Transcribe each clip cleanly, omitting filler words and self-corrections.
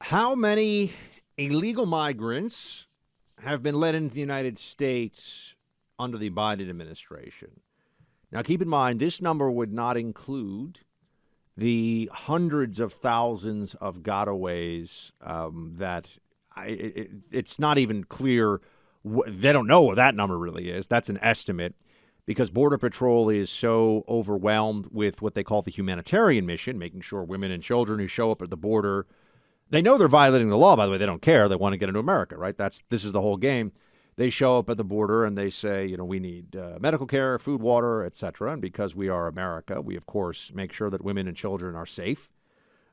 How many illegal migrants have been let into the United States under the Biden administration? Now, keep in mind, this number would not include the hundreds of thousands of gotaways it's not even clear. They don't know what that number really is. That's an estimate because Border Patrol is so overwhelmed with what they call the humanitarian mission, making sure women and children who show up at the border, they know they're violating the law, by the way. They don't care. They want to get into America, right? This is the whole game. They show up at the border and they say, we need medical care, food, water, et cetera. And because we are America, we, of course, make sure that women and children are safe.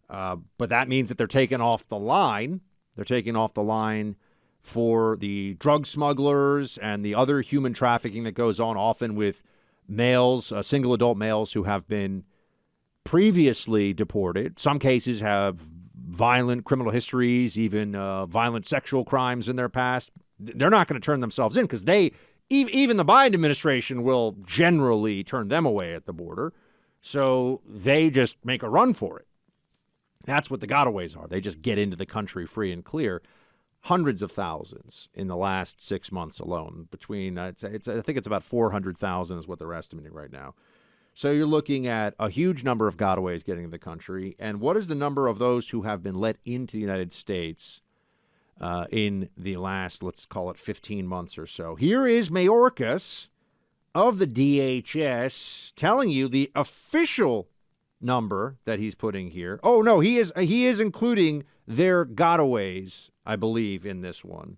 But that means that they're taken off the line. They're taking off the line for the drug smugglers and the other human trafficking that goes on, often with males, single adult males who have been previously deported. Some cases have violent criminal histories, even violent sexual crimes in their past. They're not going to turn themselves in because even the Biden administration will generally turn them away at the border. So they just make a run for it. That's what the gotaways are. They just get into the country free and clear. Hundreds of thousands in the last 6 months alone. Between I think it's about 400,000 is what they're estimating right now. So you're looking at a huge number of gotaways getting into the country. And what is the number of those who have been let into the United States in the last, let's call it 15 months or so? Here is Mayorkas of the DHS telling you the official number that he's putting here. Oh, no, he is including their gotaways, I believe, in this one.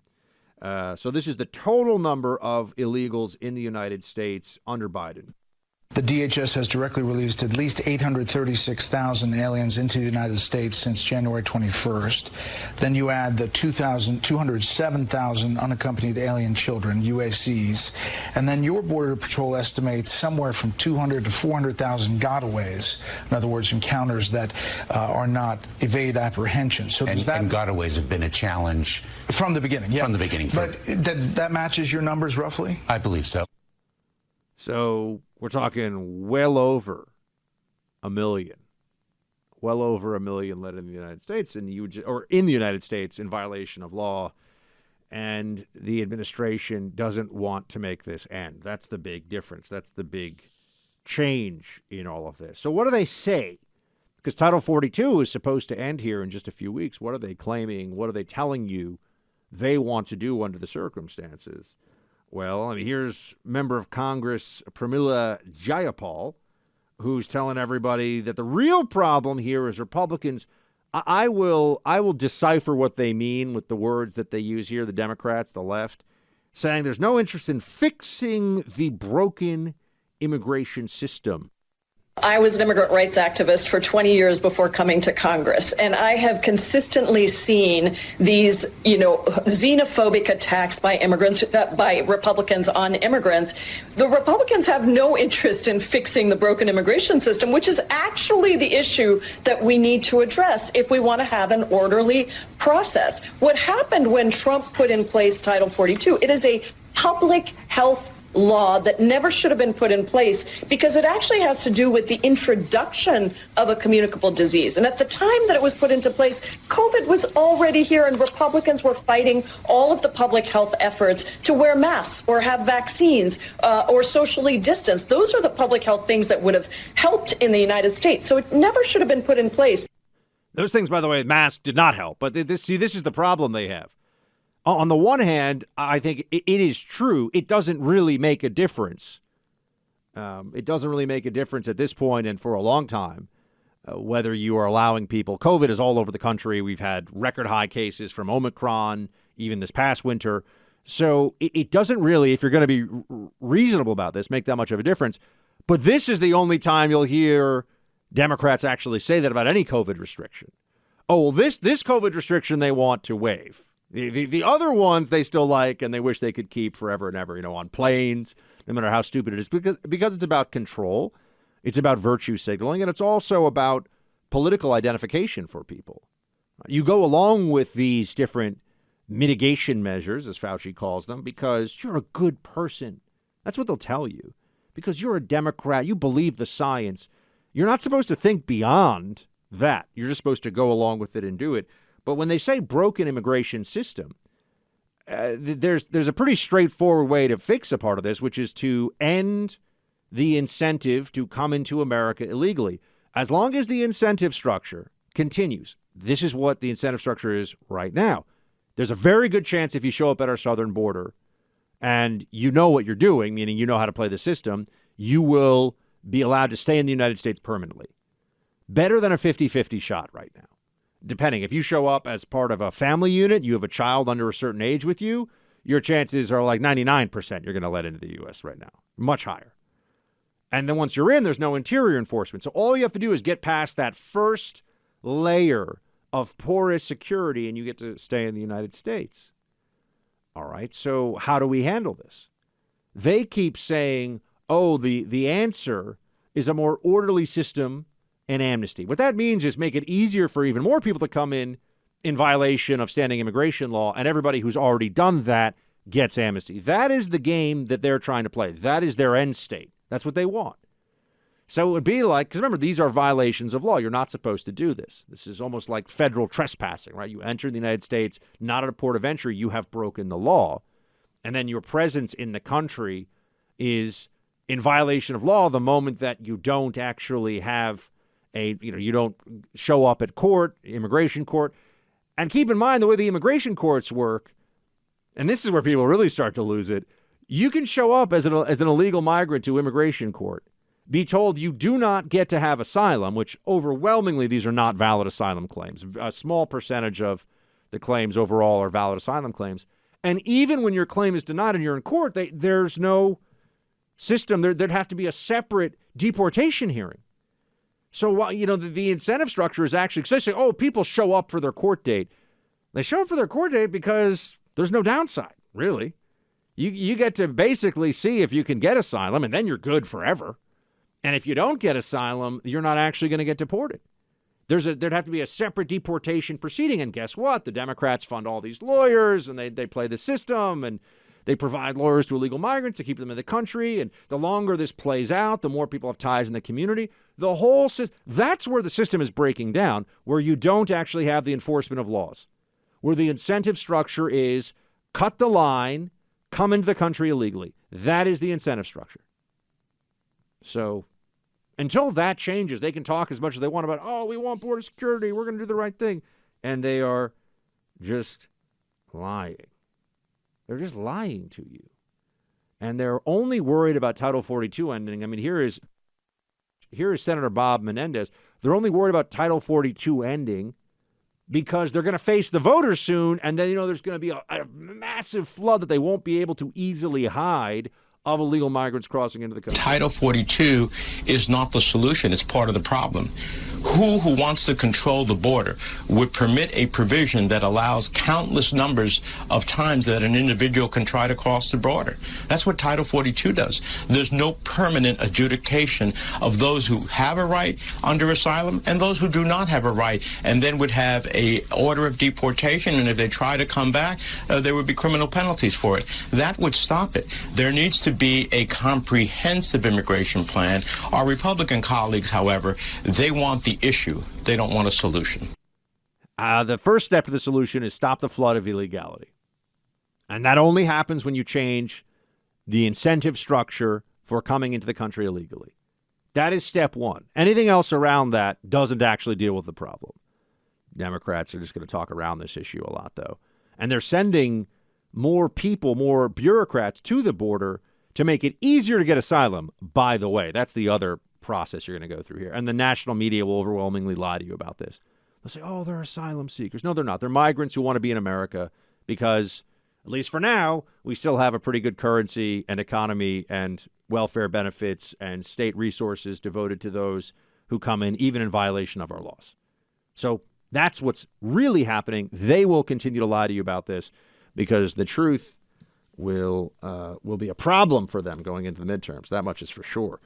So this is the total number of illegals in the United States under Biden. The DHS has directly released at least 836,000 aliens into the United States since January 21st. Then you add the 207,000 unaccompanied alien children, UACs, and then your Border Patrol estimates somewhere from 200 to 400,000 gotaways. In other words, encounters that are not evade apprehension. So and gotaways have been a challenge from the beginning. Yeah, from the beginning. But that matches your numbers roughly? I believe so. So we're talking well over a million let in the United States, and in the United States in violation of law. And the administration doesn't want to make this end. That's the big difference. That's the big change in all of this. So what do they say? Because Title 42 is supposed to end here in just a few weeks. What are they claiming? What are they telling you they want to do under the circumstances? Well, here's Member of Congress Pramila Jayapal, who's telling everybody that the real problem here is Republicans. I will decipher what they mean with the words that they use here, the Democrats, the left, saying there's no interest in fixing the broken immigration system. I was an immigrant rights activist for 20 years before coming to Congress, and I have consistently seen these, xenophobic attacks by by Republicans on immigrants. The Republicans have no interest in fixing the broken immigration system, which is actually the issue that we need to address if we want to have an orderly process. What happened when Trump put in place Title 42? It is a public health law that never should have been put in place because it actually has to do with the introduction of a communicable disease. And at the time that it was put into place, COVID was already here and Republicans were fighting all of the public health efforts to wear masks or have vaccines or socially distance. Those are the public health things that would have helped in the United States. So it never should have been put in place. Those things, by the way, masks did not help. But this is the problem they have. On the one hand, I think it is true. It doesn't really make a difference. It doesn't really make a difference at this point and for a long time whether you are allowing people. COVID is all over the country. We've had record high cases from Omicron even this past winter. So it doesn't really, if you're going to be reasonable about this, make that much of a difference. But this is the only time you'll hear Democrats actually say that about any COVID restriction. Oh, well, this COVID restriction they want to waive. The other ones they still like and they wish they could keep forever and ever, on planes, no matter how stupid it is, because it's about control. It's about virtue signaling, and it's also about political identification for people. You go along with these different mitigation measures, as Fauci calls them, because you're a good person. That's what they'll tell you. Because you're a Democrat, you believe the science. You're not supposed to think beyond that. You're just supposed to go along with it and do it. But when they say broken immigration system, there's a pretty straightforward way to fix a part of this, which is to end the incentive to come into America illegally. As long as the incentive structure continues, this is what the incentive structure is right now. There's a very good chance if you show up at our southern border and you know what you're doing, meaning you know how to play the system, you will be allowed to stay in the United States permanently. Better than a 50-50 shot right now. Depending, if you show up as part of a family unit, you have a child under a certain age with you, your chances are like 99% you're going to let into the U.S. right now. Much higher. And then once you're in, there's no interior enforcement. So all you have to do is get past that first layer of porous security and you get to stay in the United States. All right, so how do we handle this? They keep saying, oh, the answer is a more orderly system and amnesty. What that means is make it easier for even more people to come in violation of standing immigration law, and everybody who's already done that gets amnesty. That is the game that they're trying to play. That is their end state. That's what they want. So it would be like, because remember, these are violations of law. You're not supposed to do this. This is almost like federal trespassing, right? You enter the United States, not at a port of entry, you have broken the law. And then your presence in the country is in violation of law the moment that you don't actually have you don't show up at court, immigration court. And keep in mind the way the immigration courts work, and this is where people really start to lose it, you can show up as an illegal migrant to immigration court, be told you do not get to have asylum, which overwhelmingly these are not valid asylum claims. A small percentage of the claims overall are valid asylum claims. And even when your claim is denied and you're in court, there's no system. There'd have to be a separate deportation hearing. So, the incentive structure is actually, because they say, oh, people show up for their court date. They show up for their court date because there's no downside, really. You get to basically see if you can get asylum, and then you're good forever. And if you don't get asylum, you're not actually going to get deported. There'd have to be a separate deportation proceeding. And guess what? The Democrats fund all these lawyers, and they play the system, and they provide lawyers to illegal migrants to keep them in the country. And the longer this plays out, the more people have ties in the community. The whole system, that's where the system is breaking down, where you don't actually have the enforcement of laws, where the incentive structure is cut the line, come into the country illegally. That is the incentive structure. So until that changes, they can talk as much as they want about, oh, we want border security, we're going to do the right thing. And they are just lying. They're just lying to you. And they're only worried about Title 42 ending. I mean, here is Senator Bob Menendez. They're only worried about Title 42 ending because they're going to face the voters soon, and then, there's going to be a massive flood that they won't be able to easily hide of illegal migrants crossing into the country. Title 42 is not the solution. It's part of the problem. Who wants to control the border would permit a provision that allows countless numbers of times that an individual can try to cross the border. That's what Title 42 does. There's no permanent adjudication of those who have a right under asylum and those who do not have a right, and then would have a order of deportation, and if they try to come back, there would be criminal penalties for it. That would stop it. There needs to be a comprehensive immigration plan. Our Republican colleagues, however, they want the issue. They don't want a solution. The first step to the solution is stop the flood of illegality. And that only happens when you change the incentive structure for coming into the country illegally. That is step one. Anything else around that doesn't actually deal with the problem. Democrats are just going to talk around this issue a lot, though. And they're sending more people, more bureaucrats to the border to make it easier to get asylum, by the way. That's the other process you're going to go through here. And the national media will overwhelmingly lie to you about this. They'll say, oh, they're asylum seekers. No, they're not. They're migrants who want to be in America because, at least for now, we still have a pretty good currency and economy and welfare benefits and state resources devoted to those who come in, even in violation of our laws. So that's what's really happening. They will continue to lie to you about this because the truth will be a problem for them going into the midterms. That much is for sure.